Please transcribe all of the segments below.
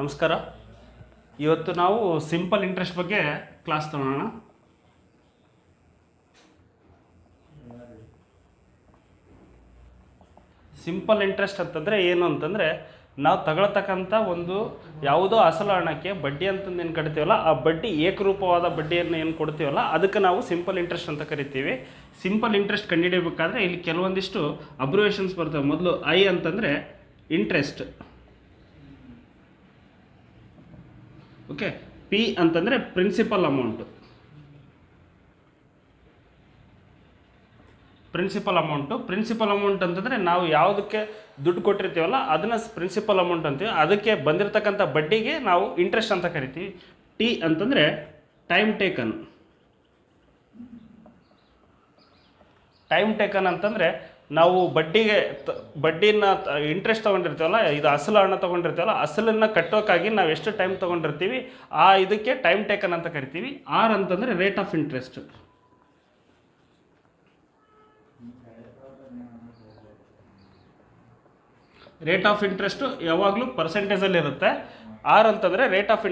ನಮಸ್ಕಾರ. ಇವತ್ತು ನಾವು ಸಿಂಪಲ್ ಇಂಟ್ರೆಸ್ಟ್ ಬಗ್ಗೆ ಕ್ಲಾಸ್ ತಗೊಳ್ಳೋಣ. ಸಿಂಪಲ್ ಇಂಟ್ರೆಸ್ಟ್ ಅಂತಂದರೆ ಏನು ಅಂತಂದರೆ, ನಾವು ತಗೊಳ್ತಕ್ಕಂಥ ಒಂದು ಯಾವುದೋ ಅಸಲು ಹಣಕ್ಕೆ ಬಡ್ಡಿ ಅಂತಂದು ಏನು ಕಟ್ತೀವಲ್ಲ, ಆ ಬಡ್ಡಿ ಏಕರೂಪವಾದ ಬಡ್ಡಿಯನ್ನು ಏನು ಕೊಡ್ತೀವಲ್ಲ ಅದಕ್ಕೆ ನಾವು ಸಿಂಪಲ್ ಇಂಟ್ರೆಸ್ಟ್ ಅಂತ ಕರಿತೀವಿ. ಸಿಂಪಲ್ ಇಂಟ್ರೆಸ್ಟ್ ಕಂಡುಹಿಡಿಯಬೇಕಾದ್ರೆ ಇಲ್ಲಿ ಕೆಲವೊಂದಿಷ್ಟು ಅಬ್ರಿವೇಷನ್ಸ್ ಬರ್ತವೆ. ಮೊದಲು ಐ ಅಂತಂದರೆ ಇಂಟ್ರೆಸ್ಟ್, ಓಕೆ. ಪಿ ಅಂತಂದರೆ ಪ್ರಿನ್ಸಿಪಲ್ ಅಮೌಂಟು. ಪ್ರಿನ್ಸಿಪಲ್ ಅಮೌಂಟ್ ಅಂತಂದರೆ ನಾವು ಯಾವುದಕ್ಕೆ ದುಡ್ಡು ಕೊಟ್ಟಿರ್ತೀವಲ್ಲ ಅದನ್ನು ಪ್ರಿನ್ಸಿಪಲ್ ಅಮೌಂಟ್ ಅಂತೀವಿ. ಅದಕ್ಕೆ ಬಂದಿರತಕ್ಕಂಥ ಬಡ್ಡಿಗೆ ನಾವು ಇಂಟ್ರೆಸ್ಟ್ ಅಂತ ಕರಿತೀವಿ. ಟಿ ಅಂತಂದರೆ ಟೈಮ್ ಟೇಕನ್ ಅಂತಂದರೆ ನಾವು ಬಡ್ಡಿನ ಇಂಟ್ರೆಸ್ಟ್ ತೊಗೊಂಡಿರ್ತೀವಲ್ಲ, ಇದು ಅಸಲು ಹಣ ತೊಗೊಂಡಿರ್ತೀವಲ್ಲ, ಅಸಲನ್ನು ಕಟ್ಟೋಕ್ಕಾಗಿ ನಾವು ಎಷ್ಟು ಟೈಮ್ ತೊಗೊಂಡಿರ್ತೀವಿ ಆ ಇದಕ್ಕೆ ಟೈಮ್ ಟೇಕನ್ ಅಂತ ಕರಿತೀವಿ. ಆರ್ ಅಂತಂದರೆ rate of interest. Rate of interest ಯಾವಾಗಲೂ ಪರ್ಸೆಂಟೇಜಲ್ಲಿ ಇರುತ್ತೆ. ಆರ್ ಅಂತಂದರೆ ರೇಟ್ ಆಫ್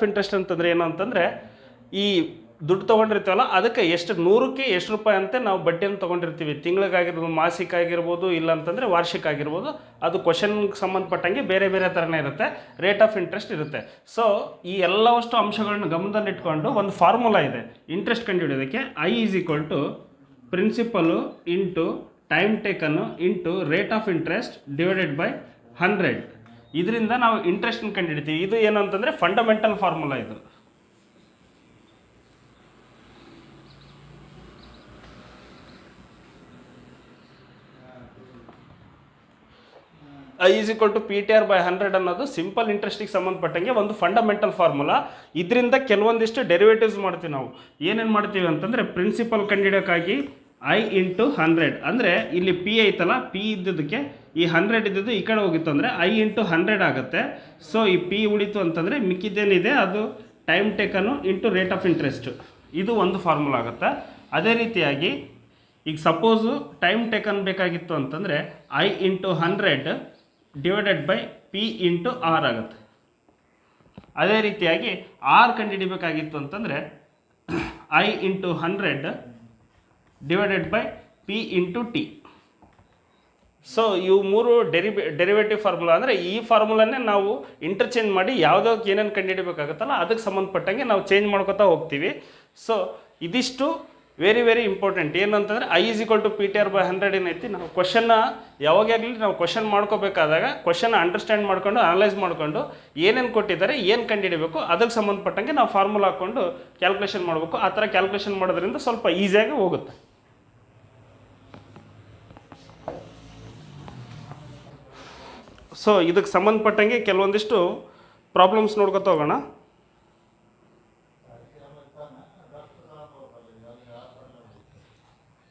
ಇಂಟ್ರೆಸ್ಟ್ ಅಂತಂದರೆ ಏನು ಅಂತಂದರೆ, ಈ ದುಡ್ಡು ತೊಗೊಂಡಿರ್ತೀವಲ್ಲ ಅದಕ್ಕೆ ಎಷ್ಟು 100ಕ್ಕೆ ಎಷ್ಟು ರೂಪಾಯಿ ಅಂತ ನಾವು ಬಡ್ಡಿಯನ್ನು ತೊಗೊಂಡಿರ್ತೀವಿ. ತಿಂಗಳಿಗಾಗಿರ್ಬೋದು, ಮಾಸಿಕ ಆಗಿರ್ಬೋದು, ಇಲ್ಲ ಅಂತಂದರೆ ವಾರ್ಷಿಕ ಆಗಿರ್ಬೋದು. ಅದು ಕ್ವಶನ್ಗೆ ಸಂಬಂಧಪಟ್ಟಂಗೆ ಬೇರೆ ಬೇರೆ ಥರನೇ ಇರುತ್ತೆ. ರೇಟ್ ಆಫ್ ಇಂಟ್ರೆಸ್ಟ್ ಇರುತ್ತೆ. ಸೊ ಈ ಎಲ್ಲವಷ್ಟು ಅಂಶಗಳನ್ನು ಗಮನದಲ್ಲಿಟ್ಕೊಂಡು ಒಂದು ಫಾರ್ಮುಲಾ ಇದೆ ಇಂಟ್ರೆಸ್ಟ್ ಕಂಡುಹಿಡಿಯೋದಕ್ಕೆ. I is equal to principal into time taken into rate of interest divided by 100. ಇದರಿಂದ ನಾವು ಇಂಟ್ರೆಸ್ಟನ್ನು ಕಂಡುಹಿಡಿತೀವಿ. ಇದು ಏನು ಅಂತಂದರೆ ಫಂಡಮೆಂಟಲ್ ಫಾರ್ಮುಲಾ ಇದು. I is equal to P T R by 100 ಅನ್ನೋದು ಸಿಂಪಲ್ ಇಂಟ್ರೆಸ್ಟಿಗೆ ಸಂಬಂಧಪಟ್ಟಂಗೆ ಒಂದು ಫಂಡಮೆಂಟಲ್ ಫಾರ್ಮುಲಾ. ಇದರಿಂದ ಕೆಲವೊಂದಿಷ್ಟು ಡೆರಿವೇಟಿವ್ಸ್ ಮಾಡ್ತೀವಿ ನಾವು. ಏನೇನು ಮಾಡ್ತೀವಿ ಅಂತಂದರೆ, ಪ್ರಿನ್ಸಿಪಲ್ ಕಂಡುಹಿಡಿಯೋಕ್ಕಾಗಿ ಐ ಇಂಟು 100 ಅಂದರೆ ಇಲ್ಲಿ ಪಿ ಐತಲ್ಲ, ಪಿ ಇದ್ದದಕ್ಕೆ ಈ 100 ಇದ್ದದ್ದು ಈ ಕಡೆ ಹೋಗಿತ್ತು ಅಂದರೆ ಐ ಇಂಟು 100 ಆಗುತ್ತೆ. ಸೊ ಈ ಪಿ ಉಳಿತು ಅಂತಂದರೆ ಮಿಕ್ಕಿದ್ದೇನಿದೆ ಅದು time taken into rate of interest. ಇದು ಒಂದು ಫಾರ್ಮುಲಾ ಆಗುತ್ತೆ. ಅದೇ ರೀತಿಯಾಗಿ ಈಗ ಸಪೋಸು ಟೈಮ್ ಟೇಕನ್ ಬೇಕಾಗಿತ್ತು ಅಂತಂದರೆ I into 100 divided by P into R ಆಗುತ್ತೆ. ಅದೇ ರೀತಿಯಾಗಿ ಆರ್ ಕಂಡುಹಿಡಿಬೇಕಾಗಿತ್ತು ಅಂತಂದರೆ I into 100 divided by P into T. So ಇವು ಮೂರು ಡೆರಿವೇಟಿವ್ ಫಾರ್ಮುಲಾ. ಅಂದರೆ ಈ ಫಾರ್ಮುಲಾನೇ ನಾವು ಇಂಟರ್ಚೇಂಜ್ ಮಾಡಿ ಯಾವುದಕ್ಕೆ ಏನೇನು ಕಂಡುಹಿಡಿಬೇಕಾಗುತ್ತಲ್ಲ ಅದಕ್ಕೆ ಸಂಬಂಧಪಟ್ಟಂಗೆ ನಾವು ಚೇಂಜ್ ಮಾಡ್ಕೊತಾ ಹೋಗ್ತೀವಿ. ಸೊ ಇದಿಷ್ಟು ವೆರಿ ವೆರಿ ಇಂಪಾರ್ಟೆಂಟ್. ಏನಂತಂದರೆ I is equal to P T R by 100 ಏನೈತಿ, ನಾವು ಕ್ವಶನ್ನ ಯಾವಾಗಲಿ ನಾವು ಕ್ವಶನ್ ಮಾಡ್ಕೋಬೇಕಾದಾಗ ಕ್ವಶನ್ ಅಂಡರ್ಸ್ಟ್ಯಾಂಡ್ ಮಾಡ್ಕೊಂಡು ಅನಲೈಸ್ ಮಾಡಿಕೊಂಡು ಏನೇನು ಕೊಟ್ಟಿದ್ದಾರೆ, ಏನು ಕಂಡುಹಿಡಬೇಕು ಅದಕ್ಕೆ ಸಂಬಂಧಪಟ್ಟಂಗೆ ನಾವು ಫಾರ್ಮುಲಾ ಹಾಕ್ಕೊಂಡು ಕ್ಯಾಲ್ಕುಲೇಷನ್ ಮಾಡಬೇಕು. ಆ ಥರ ಕ್ಯಾಲ್ಕುಲೇಷನ್ ಮಾಡೋದ್ರಿಂದ ಸ್ವಲ್ಪ ಈಸಿಯಾಗಿ ಹೋಗುತ್ತೆ. ಸೊ ಇದಕ್ಕೆ ಸಂಬಂಧಪಟ್ಟಂಗೆ ಕೆಲವೊಂದಿಷ್ಟು ಪ್ರಾಬ್ಲಮ್ಸ್ ನೋಡ್ಕೊತಾ ಹೋಗೋಣ.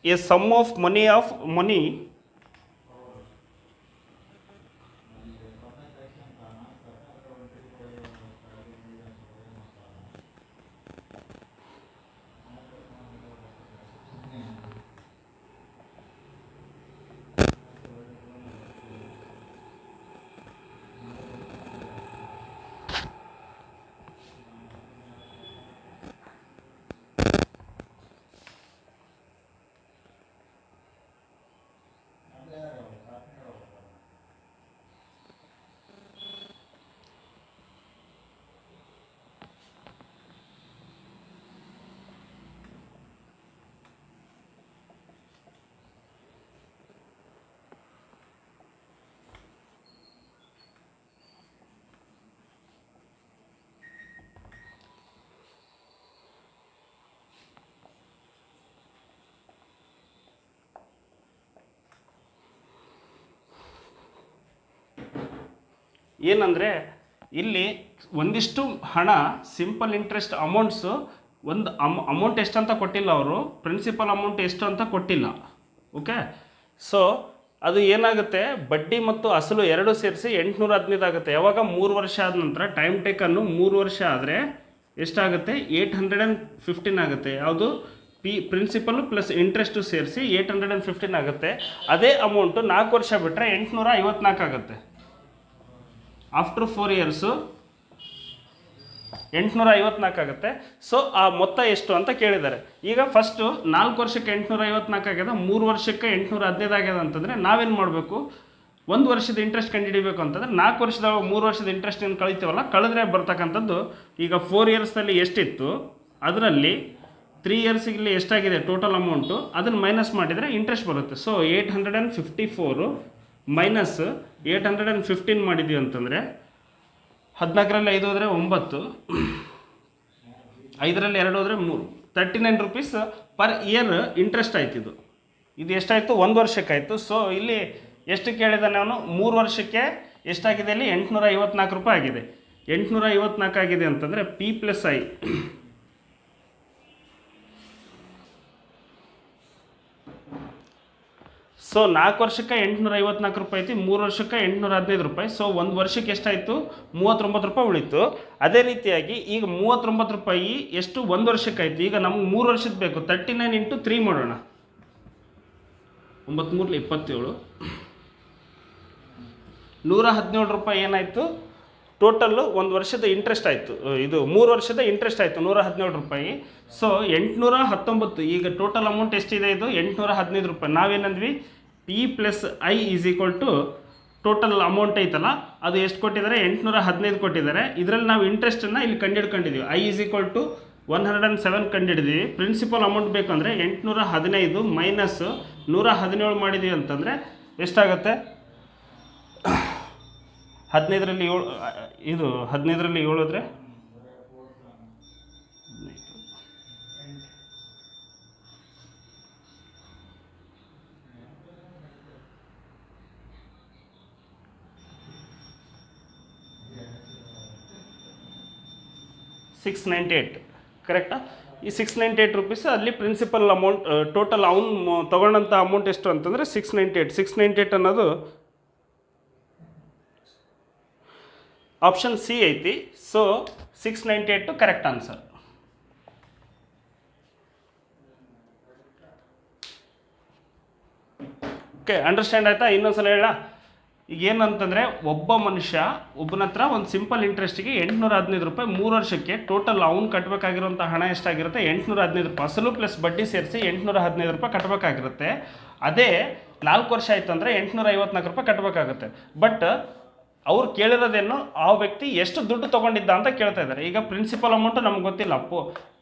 A sum of money ಏನಂದರೆ, ಇಲ್ಲಿ ಒಂದಿಷ್ಟು ಹಣ ಸಿಂಪಲ್ ಇಂಟ್ರೆಸ್ಟ್ ಅಮೌಂಟ್ಸು ಒಂದು ಅಮೌಂಟ್ ಎಷ್ಟು ಅಂತ ಕೊಟ್ಟಿಲ್ಲ, ಅವರು ಪ್ರಿನ್ಸಿಪಲ್ ಅಮೌಂಟ್ ಎಷ್ಟು ಅಂತ ಕೊಟ್ಟಿಲ್ಲ. ಓಕೆ. ಸೊ ಅದು ಏನಾಗುತ್ತೆ, ಬಡ್ಡಿ ಮತ್ತು ಅಸಲು ಎರಡು ಸೇರಿಸಿ 815 ಆಗುತ್ತೆ. ಯಾವಾಗ 3 ವರ್ಷ ಆದ ನಂತರ ಟೈಮ್ ಟೇಕನ್ನು 3 ವರ್ಷ ಆದರೆ ಎಷ್ಟಾಗುತ್ತೆ, 815 ಆಗುತ್ತೆ. ಯಾವುದು ಪ್ರಿನ್ಸಿಪಲ್ ಪ್ಲಸ್ ಇಂಟ್ರೆಸ್ಟು ಸೇರಿಸಿ 815 ಆಗುತ್ತೆ. ಅದೇ ಅಮೌಂಟು 4 ವರ್ಷ ಬಿಟ್ಟರೆ 854 ಆಗುತ್ತೆ. ಆಫ್ಟರ್ 4 ಇಯರ್ಸು 854 ಆಗುತ್ತೆ. ಸೊ ಆ ಮೊತ್ತ ಎಷ್ಟು ಅಂತ ಕೇಳಿದ್ದಾರೆ. ಈಗ ಫಸ್ಟು 4 ವರ್ಷಕ್ಕೆ 854 ಆಗ್ಯದ, 3 ವರ್ಷಕ್ಕೆ 815 ಆಗ್ಯದ ಅಂತಂದರೆ ನಾವೇನು ಮಾಡಬೇಕು, 1 ವರ್ಷದ ಇಂಟ್ರೆಸ್ಟ್ ಕಂಡುಹಿಡಿಬೇಕು ಅಂತಂದರೆ 4 ವರ್ಷದೊಳಗೆ 3 ವರ್ಷದ ಇಂಟ್ರೆಸ್ಟ್ ಏನು ಕಳಿತೀವಲ್ಲ, ಕಳೆದ್ರೆ ಬರ್ತಕ್ಕಂಥದ್ದು ಈಗ 4 ಇಯರ್ಸಲ್ಲಿ ಎಷ್ಟಿತ್ತು ಅದರಲ್ಲಿ 3 ಇಯರ್ಸಿಗೆ ಎಷ್ಟಾಗಿದೆ ಟೋಟಲ್ ಅಮೌಂಟು ಅದನ್ನು ಮೈನಸ್ ಮಾಡಿದರೆ ಇಂಟ್ರೆಸ್ಟ್ ಬರುತ್ತೆ. ಸೊ 854 ಮೈನಸ್ 815 ಮಾಡಿದ್ವಿ ಅಂತಂದರೆ 14ರಲ್ಲಿ 5 ಹೋದರೆ 9, 5ರಲ್ಲಿ 2 ಹೋದರೆ 3, 39 ರೂಪೀಸ್ ಪರ್ ಇಯರ್ ಇಂಟ್ರೆಸ್ಟ್ ಆಯ್ತು. ಇದು ಎಷ್ಟಾಯಿತು, 1 ವರ್ಷಕ್ಕಾಯಿತು. ಸೊ ಇಲ್ಲಿ ಎಷ್ಟು ಕೇಳಿದಾನೆ ಅವನು, 3 ವರ್ಷಕ್ಕೆ ಎಷ್ಟಾಗಿದೆ, ಇಲ್ಲಿ 854 ರೂಪಾಯಿ ಆಗಿದೆ. 854 ಆಗಿದೆ ಅಂತಂದರೆ ಪಿ ಪ್ಲಸ್ ಐ ಸೊ 4 ವರ್ಷಕ್ಕೆ 854 ರೂಪಾಯಿ ಐತಿ, 3 ವರ್ಷಕ್ಕೆ 815 ರೂಪಾಯಿ. ಸೊ 1 ವರ್ಷಕ್ಕೆ ಎಷ್ಟಾಯಿತು, 39 ರೂಪಾಯಿ ಉಳಿತು. ಅದೇ ರೀತಿಯಾಗಿ ಈಗ 39 ರೂಪಾಯಿ ಎಷ್ಟು 1 ವರ್ಷಕ್ಕೆ ಆಯಿತು. ಈಗ ನಮ್ಗೆ 3 ವರ್ಷದ ಬೇಕು, 39 ಇಂಟು 3 ಮಾಡೋಣ, 9 3 27, 117 ರೂಪಾಯಿ ಏನಾಯಿತು ಟೋಟಲ್ಲು 1 ವರ್ಷದ ಇಂಟ್ರೆಸ್ಟ್ ಆಯಿತು. ಇದು 3 ವರ್ಷದ ಇಂಟ್ರೆಸ್ಟ್ ಆಯಿತು 117 ರೂಪಾಯಿ. ಸೊ 819, ಈಗ ಟೋಟಲ್ ಅಮೌಂಟ್ ಎಷ್ಟಿದೆ, ಇದು 815 ರೂಪಾಯಿ. ನಾವೇನಂದ್ವಿ, P plus I is equal to total amount ಐತಲ್ಲ ಅದು ಎಷ್ಟು ಕೊಟ್ಟಿದ್ದಾರೆ, 815 ಕೊಟ್ಟಿದ್ದಾರೆ. ಇದರಲ್ಲಿ ನಾವು ಇಂಟ್ರೆಸ್ಟನ್ನು ಇಲ್ಲಿ ಕಂಡುಹಿಡ್ಕೊಂಡಿದ್ದೀವಿ. ಐ ಈಸ್ ಈಕ್ವಲ್ ಟು 107 ಕಂಡುಹಿಡಿದೀವಿ. ಪ್ರಿನ್ಸಿಪಲ್ ಅಮೌಂಟ್ ಬೇಕಂದರೆ 815 ಮೈನಸ್ 117 ಮಾಡಿದ್ದೀವಿ ಅಂತಂದರೆ ಎಷ್ಟಾಗುತ್ತೆ, 15ರಲ್ಲಿ 7, ಇದು 15ರಲ್ಲಿ 7 ಹೋದರೆ 698 ಕರೆಕ್ಟಾ. ಈ 698 ರೂಪೀಸ್ ಅಲ್ಲಿ ಪ್ರಿನ್ಸಿಪಲ್ ಅಮೌಂಟ್, ಟೋಟಲ್ ಅವನು ತೊಗೊಂಡಂಥ ಅಮೌಂಟ್ ಎಷ್ಟು ಅಂತಂದರೆ 698 ಅನ್ನೋದು ಆಪ್ಷನ್ ಸಿ ಐತಿ. So 698 correct answer. Okay, understand ಆಯಿತಾ? ಇನ್ನೊಂದ್ಸಲ ಹೇಳ. ಈಗ ಏನಂತಂದರೆ, ಒಬ್ಬ ಮನುಷ್ಯ ಒಬ್ಬನ ಹತ್ರ ಒಂದು ಸಿಂಪಲ್ ಇಂಟ್ರೆಸ್ಟಿಗೆ 815 ರೂಪಾಯಿ 3 ವರ್ಷಕ್ಕೆ ಟೋಟಲ್ ಅವ್ನು ಕಟ್ಟಬೇಕಾಗಿರೋಂಥ ಹಣ ಎಷ್ಟಾಗಿರುತ್ತೆ, 815 ರೂಪಾಯಿ. ಅಸಲು ಪ್ಲಸ್ ಬಡ್ಡಿ ಸೇರಿಸಿ 815 ರೂಪಾಯಿ ಕಟ್ಟಬೇಕಾಗಿರುತ್ತೆ. ಅದೇ 4 ವರ್ಷ ಆಯಿತು ಅಂದರೆ 854 ರೂಪಾಯಿ ಕಟ್ಟಬೇಕಾಗುತ್ತೆ. ಬಟ್ ಅವ್ರು ಕೇಳಿರೋದೇನು, ಆ ವ್ಯಕ್ತಿ ಎಷ್ಟು ದುಡ್ಡು ತೊಗೊಂಡಿದ್ದ ಅಂತ ಕೇಳ್ತಾ ಇದ್ದಾರೆ. ಈಗ ಪ್ರಿನ್ಸಿಪಲ್ ಅಮೌಂಟು ನಮ್ಗೆ ಗೊತ್ತಿಲ್ಲ.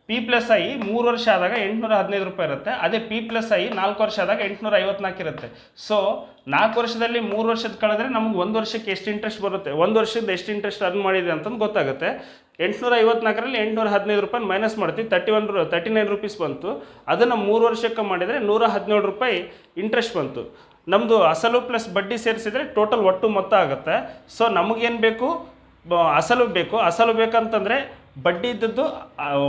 ಪಿ ಪ್ಲಸ್ ಐ 3 ವರ್ಷ ಆದಾಗ 815 ರೂಪಾಯಿ ಇರುತ್ತೆ. ಅದೇ ಪಿ ಪ್ಲಸ್ ಐ 4 ವರ್ಷ ಆದಾಗ 854 ಇರುತ್ತೆ. ಸೊ 4 ವರ್ಷದಲ್ಲಿ 3 ವರ್ಷದ ಕಳೆದ್ರೆ ನಮ್ಗೆ 1 ವರ್ಷಕ್ಕೆ ಎಷ್ಟು ಇಂಟ್ರೆಸ್ಟ್ ಬರುತ್ತೆ, 1 ವರ್ಷದ ಎಷ್ಟು ಇಂಟ್ರೆಸ್ಟ್ ಅರ್ನ್ ಮಾಡಿದೆ ಅಂತಂದು ಗೊತ್ತಾಗುತ್ತೆ. 854ರಲ್ಲಿ 815 ರೂಪಾಯಿ ಮೈನಸ್ ಮಾಡ್ತೀವಿ, 39 ರೂಪೀಸ್ ಬಂತು. ಅದನ್ನು 3 ವರ್ಷಕ್ಕೆ ಮಾಡಿದರೆ 117 ರೂಪಾಯಿ ಇಂಟ್ರೆಸ್ಟ್ ಬಂತು. ನಮ್ಮದು ಅಸಲು ಪ್ಲಸ್ ಬಡ್ಡಿ ಸೇರಿಸಿದರೆ ಟೋಟಲ್ ಒಟ್ಟು ಮೊತ್ತ ಆಗುತ್ತೆ. ಸೊ ನಮಗೇನು ಬೇಕು, ಅಸಲು ಬೇಕು. ಅಸಲು ಬೇಕಂತಂದರೆ ಬಡ್ಡಿ ಇದ್ದದ್ದು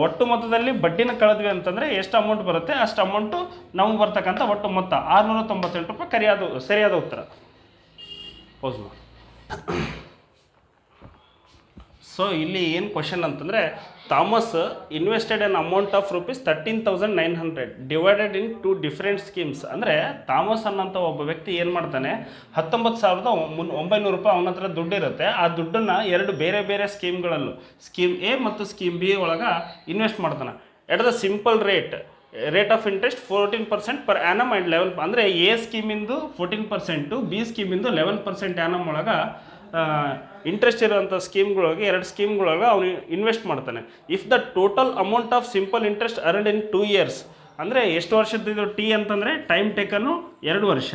ಒಟ್ಟು ಮೊತ್ತದಲ್ಲಿ ಬಡ್ಡಿನ ಕಳೆದ್ವಿ ಅಂತಂದರೆ ಎಷ್ಟು ಅಮೌಂಟ್ ಬರುತ್ತೆ ಅಷ್ಟು ಅಮೌಂಟು ನಮ್ಗೆ ಬರ್ತಕ್ಕಂಥ ಒಟ್ಟು ಮೊತ್ತ 698 ರೂಪಾಯಿ ಸರಿಯಾದ ಉತ್ತರ. ಪೋಸ್ ಮಾಡಿ. ಸೊ ಇಲ್ಲಿ ಏನು ಕ್ವಶನ್ ಅಂತಂದರೆ, Thomas invested an amount of rupees 13,900 divided in 2 different schemes. ಅಂದರೆ ಥಾಮಸ್ ಅನ್ನೋಂಥ ಒಬ್ಬ ವ್ಯಕ್ತಿ ಏನು ಮಾಡ್ತಾನೆ, 19,900 ರೂಪಾಯಿ ಅವನ ಹತ್ರ ದುಡ್ಡಿರುತ್ತೆ. ಆ ದುಡ್ಡನ್ನು 2 ಬೇರೆ ಬೇರೆ ಸ್ಕೀಮ್ಗಳಲ್ಲೂ, ಸ್ಕೀಮ್ ಎ ಮತ್ತು ಸ್ಕೀಮ್ ಬಿ ಒಳಗೆ ಇನ್ವೆಸ್ಟ್ ಮಾಡ್ತಾನೆ. At the simple rate of interest 14% per annum and 11, ಅಂದರೆ ಎ ಸ್ಕೀಮಿಂದು 14%, ಬಿ ಸ್ಕೀಮಿಂದು 11% ಆ್ಯನಮ್ ಒಳಗೆ ಇಂಟ್ರೆಸ್ಟ್ ಇರೋಂಥ ಸ್ಕೀಮ್ಗಳೊಳಗೆ 2 ಸ್ಕೀಮ್ಗಳೊಳಗೆ ಅವನು ಇನ್ವೆಸ್ಟ್ ಮಾಡ್ತಾನೆ. If the total amount of simple interest earned in 2 years, ಅಂದರೆ ಎಷ್ಟು ವರ್ಷದ್ದು ಟಿ ಅಂತಂದರೆ ಟೈಮ್ ಟೇಕನ್ನು 2 ವರ್ಷ.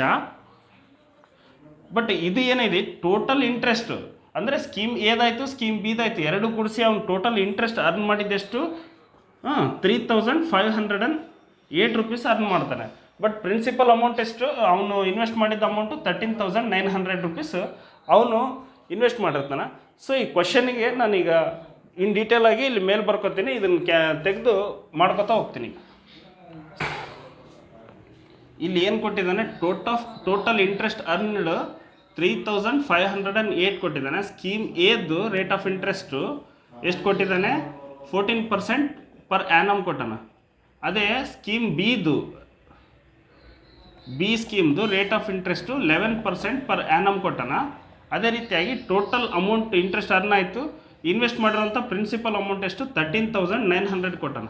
ಬಟ್ ಇದು ಏನಿದೆ ಟೋಟಲ್ ಇಂಟ್ರೆಸ್ಟ್, ಅಂದರೆ ಸ್ಕೀಮ್ ಏದಾಯಿತು ಸ್ಕೀಮ್ ಬಿದಾಯಿತು 2 ಕೂಡಿಸಿ ಅವ್ನು ಟೋಟಲ್ ಇಂಟ್ರೆಸ್ಟ್ ಅರ್ನ್ ಮಾಡಿದ್ದೆಷ್ಟು, 3,508 ರೂಪೀಸ್ ಅರ್ನ್ ಮಾಡ್ತಾನೆ. ಬಟ್ ಪ್ರಿನ್ಸಿಪಲ್ ಅಮೌಂಟ್ ಎಷ್ಟು, ಅವನು ಇನ್ವೆಸ್ಟ್ ಮಾಡಿದ್ದ ಅಮೌಂಟು 13,900 ರೂಪೀಸ್ ಅವನು ಇನ್ವೆಸ್ಟ್ ಮಾಡಿರ್ತಾನೆ. ಸೊ ಈ ಕ್ವಶನಿಗೆ ನಾನೀಗ ಇನ್ ಡೀಟೇಲ್ ಆಗಿ ಇಲ್ಲಿ ಮೇಲೆ ಬರ್ಕೋತೀನಿ, ಇದನ್ನು ತೆಗೆದು ಮಾಡ್ಕೋತಾ ಹೋಗ್ತೀನಿ. ಇಲ್ಲಿ ಏನು ಕೊಟ್ಟಿದ್ದಾನೆ, ಟೋಟಲ್ ಇಂಟ್ರೆಸ್ಟ್ ಅರ್ನ್ಡ್ 3,508 ಕೊಟ್ಟಿದ್ದಾನೆ. ಸ್ಕೀಮ್ ಎದ್ದು ರೇಟ್ ಆಫ್ ಇಂಟ್ರೆಸ್ಟು ಎಷ್ಟು ಕೊಟ್ಟಿದ್ದಾನೆ, 14% ಪರ್ ಆ್ಯನಮ್ ಕೊಟ್ಟಾನ. ಅದೇ ಸ್ಕೀಮ್ ಬಿ ಸ್ಕೀಮ್ದು rate of interest 11% per annum ಕೊಟ್ಟಾನ. ಅದೇ ರೀತಿಯಾಗಿ ಟೋಟಲ್ ಅಮೌಂಟ್ ಇಂಟ್ರೆಸ್ಟ್ ಅರ್ನ್ ಆಯಿತು ಇನ್ವೆಸ್ಟ್ ಮಾಡಿರೋಂಥ ಪ್ರಿನ್ಸಿಪಲ್ ಅಮೌಂಟ್ ಎಷ್ಟು 13,900 ಕೊಟ್ಟಾನ.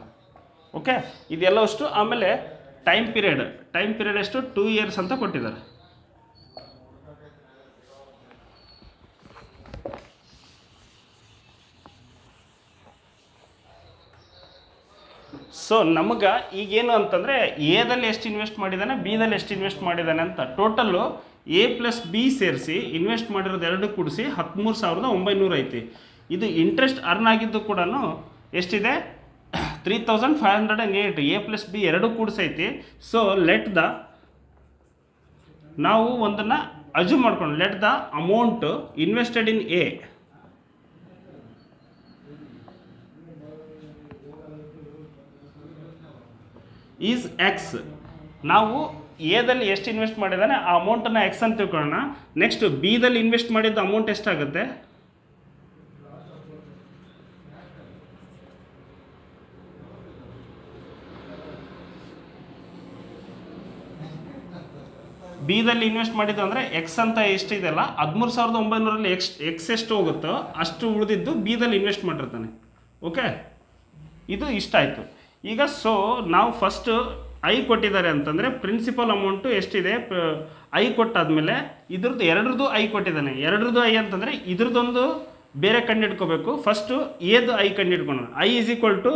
ಓಕೆ, ಇದೆಲ್ಲ ಅಷ್ಟು. ಆಮೇಲೆ ಟೈಮ್ ಪೀರಿಯಡ್ ಎಷ್ಟು 2 ಇಯರ್ಸ್ ಅಂತ ಕೊಟ್ಟಿದ್ದಾರೆ. ಸೊ ನಮಗೆ ಈಗೇನು ಅಂತಂದರೆ ಎದಲ್ಲಿ ಎಷ್ಟು ಇನ್ವೆಸ್ಟ್ ಮಾಡಿದ್ದಾನೆ, ಬಿದಲ್ಲಿ ಎಷ್ಟು ಇನ್ವೆಸ್ಟ್ ಮಾಡಿದ್ದಾನೆ ಅಂತ ಟೋಟಲ್ಲು ಎ ಪ್ಲಸ್ ಬಿ ಸೇರಿಸಿ ಇನ್ವೆಸ್ಟ್ ಮಾಡಿರೋದು ಎರಡು ಕೂಡಿಸಿ 13,900 ಐತಿ. ಇದು ಇಂಟ್ರೆಸ್ಟ್ ಅರ್ನ್ ಆಗಿದ್ದು ಕೂಡ ಎಷ್ಟಿದೆ 3,508. ಎ ಪ್ಲಸ್ ಬಿ ಎರಡು ಕೂಡಿಸೈತಿ. ಸೊ ನಾವು ಒಂದನ್ನು ಅಜ್ಯೂಮ್ ಮಾಡ್ಕೊಂಡು let the amount invested in a is X. ನಾವು ಎದಲ್ಲಿ ಎಷ್ಟು ಇನ್ವೆಸ್ಟ್ ಮಾಡಿದ್ದಾನೆ ಆ ಅಮೌಂಟನ್ನು ಎಕ್ಸ್ ಅಂತ ತಿಳ್ಕೊಳ್ಳೋಣ. ನೆಕ್ಸ್ಟ್ ಬಿದಲ್ಲಿ ಇನ್ವೆಸ್ಟ್ ಮಾಡಿದ್ದ ಅಮೌಂಟ್ ಎಷ್ಟಾಗುತ್ತೆ, ಬಿದಲ್ಲಿ ಇನ್ವೆಸ್ಟ್ ಮಾಡಿದ್ದು ಅಂದರೆ ಎಕ್ಸ್ ಅಂತ ಎಷ್ಟಿದೆಯಲ್ಲ 13,900 ಎಕ್ಸ್ ಎಷ್ಟು ಹೋಗುತ್ತೋ ಅಷ್ಟು ಉಳಿದಿದ್ದು ಬಿದಲ್ಲಿ ಇನ್ವೆಸ್ಟ್ ಮಾಡಿರ್ತಾನೆ. ಓಕೆ, ಇದು ಇಷ್ಟ ಆಯಿತು. ಈಗ ಸೊ ನಾವು ಫಸ್ಟು ಐ ಕೊಟ್ಟಿದ್ದಾರೆ ಅಂತಂದರೆ ಪ್ರಿನ್ಸಿಪಲ್ ಅಮೌಂಟು ಎಷ್ಟಿದೆ ಐ ಕೊಟ್ಟಾದಮೇಲೆ ಎರಡ್ರದ್ದು ಐ ಕೊಟ್ಟಿದ್ದಾನೆ. ಎರಡ್ರದ್ದು ಐ ಅಂತಂದರೆ ಇದ್ರದ್ದೊಂದು ಬೇರೆ ಕಂಡಿಡ್ಕೋಬೇಕು. ಫಸ್ಟು ಎದು ಐ ಕಂಡಿಡ್ಕೊಳ್ಳೋಣ. I is equal to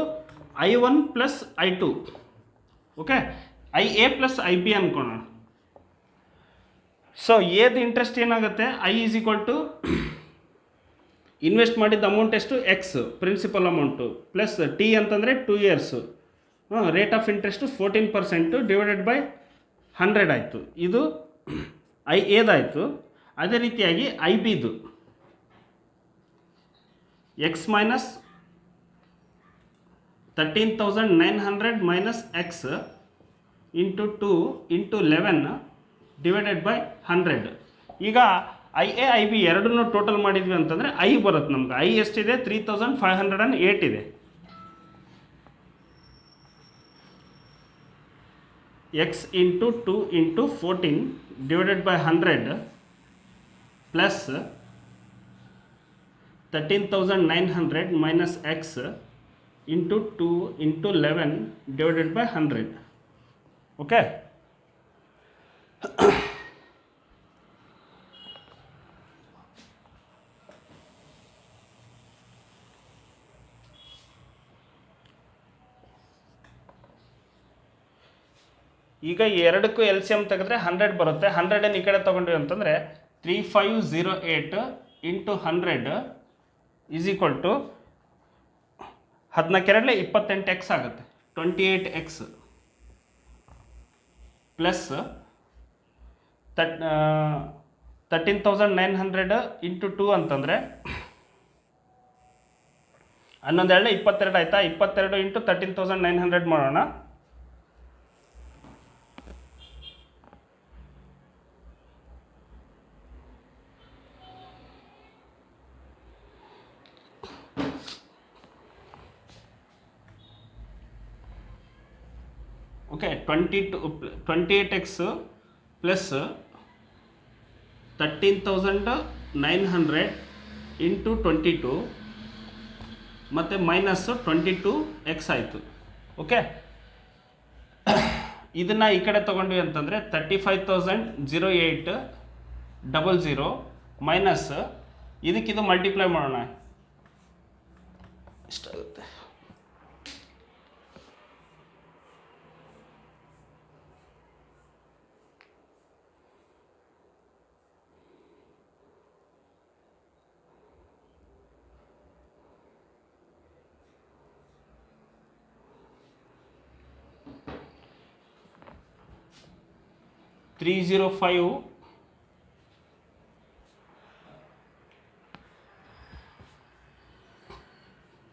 I1 plus I2. Okay, IA plus IB ಅಂದ್ಕೊಳ್ಳೋಣ. ಸೊ ಎದು ಇಂಟ್ರೆಸ್ಟ್ ಏನಾಗುತ್ತೆ, I is equal to invest ಮಾಡಿದ್ದ ಅಮೌಂಟ್ ಎಷ್ಟು x principal amount plus T ಅಂತಂದರೆ 2 years. Rate of interest 14% divided by 100 ಆಯಿತು. ಇದು I ಎದಾಯಿತು. ಅದೇ ರೀತಿಯಾಗಿ ಐ ಬಿದು X minus 13,900 minus X into 2 into 11 divided by 100. ಈಗ ಐ ಎ ಐ ಬಿ ಎರಡನ್ನೂ ಟೋಟಲ್ ಮಾಡಿದ್ವಿ ಅಂತಂದರೆ ಐ ಬರುತ್ತೆ ನಮ್ಗೆ. ಐ ಎಷ್ಟಿದೆ 3,508 ಇದೆ. X into 2 into 14 divided by 100 plus 13,900 minus X into 2 into 11 divided by 100. Okay, ಈಗ ಎರಡಕ್ಕೂ ಎಲ್ ಸಿ ಎಮ್ ತೆಗೆದ್ರೆ 100 ಬರುತ್ತೆ. 100 ಈ ಕಡೆ ತೊಗೊಂಡ್ವಿ ಅಂತಂದರೆ 3508 into 100 is equal to 14 28x ಆಗುತ್ತೆ. 28x ಪ್ಲಸ್ 13,900 ಇಂಟು 2 ಅಂತಂದರೆ 11 22 ಆಯಿತಾ. 22 ಇಂಟು 13,900 ಮಾಡೋಣ. ಓಕೆ, 28x ಪ್ಲಸ್ 13,900 ಇಂಟು 22 ಮತ್ತು ಮೈನಸ್ 22x ಆಯಿತು. ಓಕೆ, ಇದನ್ನು ಈ ಕಡೆ ತೊಗೊಂಡ್ವಿ ಅಂತಂದರೆ 35,0800 ಮೈನಸ್ ಇದಕ್ಕಿದು ಮಲ್ಟಿಪ್ಲೈ ಮಾಡೋಣ, ಇಷ್ಟಾಗುತ್ತೆ. $305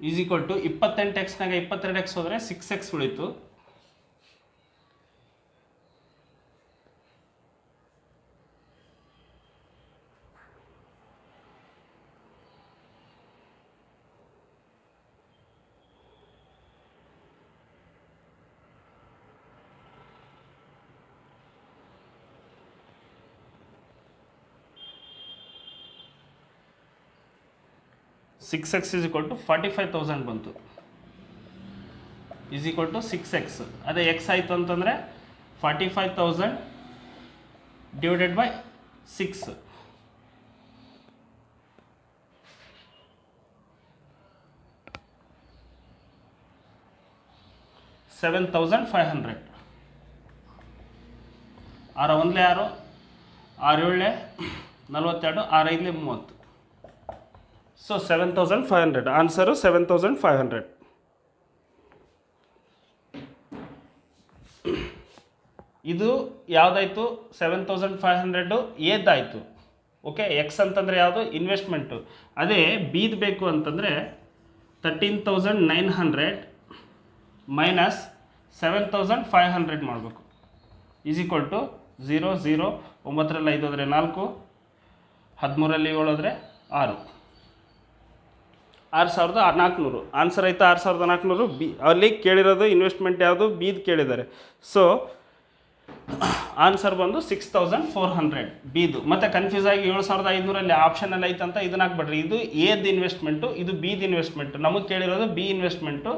ಈಸ್ ಈಕ್ವಲ್ ಟು 28xನಾಗ 22x ಹೋದರೆ 6x ಉಳಿತು. 6x is equal to 45,000 ಬಂತು, is equal to 6x. ಅದೇ x ಆಯಿತು ಅಂತಂದರೆ 45,000 ಡಿವೈಡೆಡ್ ಬೈ 6. $7,500. 6 ಒಂದಲೇ 6, 6 ಏಳಲೆ 42, 6 ಐದಲೇ 30. So 7,500 answer 7,500. ಇದು ಯಾವುದಾಯಿತು 7,500 ಏದಾಯಿತು. ಓಕೆ, ಎಕ್ಸ್ ಅಂತಂದರೆ ಯಾವುದು ಇನ್ವೆಸ್ಟ್ಮೆಂಟು. ಅದೇ ಬಿದು ಬೇಕು ಅಂತಂದರೆ 13,900 ಮೈನಸ್ 7,500 ಮಾಡಬೇಕು, ಈಸ್ ಈಕ್ವಲ್ ಟು 0 0, 9ರಲ್ಲಿ 5 ಹೋದರೆ 4, 13ರಲ್ಲಿ 7 ಹೋದರೆ 6, 6,400. ಆನ್ಸರ್ ಆಯಿತಾ 6,400. ಬಿ ಅಲ್ಲಿ ಕೇಳಿರೋದು ಇನ್ವೆಸ್ಟ್ಮೆಂಟ್ ಯಾವುದು ಬಿದು ಕೇಳಿದ್ದಾರೆ. ಸೊ ಆನ್ಸರ್ ಬಂದು 6,400 ಬಿದು. ಮತ್ತು ಕನ್ಫ್ಯೂಸ್ ಆಗಿ 7,500 ಆಪ್ಷನಲ್ಲಿ ಐತಂತ ಇದನ್ನ ಹಾಕ್ಬೇಡ್ರಿ. ಇದು ಎದು ಇನ್ವೆಸ್ಟ್ಮೆಂಟು, ಇದು ಬಿದು ಇನ್ವೆಸ್ಟ್ಮೆಂಟು. ನಮಗೆ ಕೇಳಿರೋದು ಬಿ ಇನ್ವೆಸ್ಟ್ಮೆಂಟು.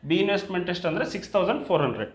ಬಿ ಇನ್ವೆಸ್ಟ್ಮೆಂಟ್ ಎಷ್ಟು ಅಂದರೆ 6,400.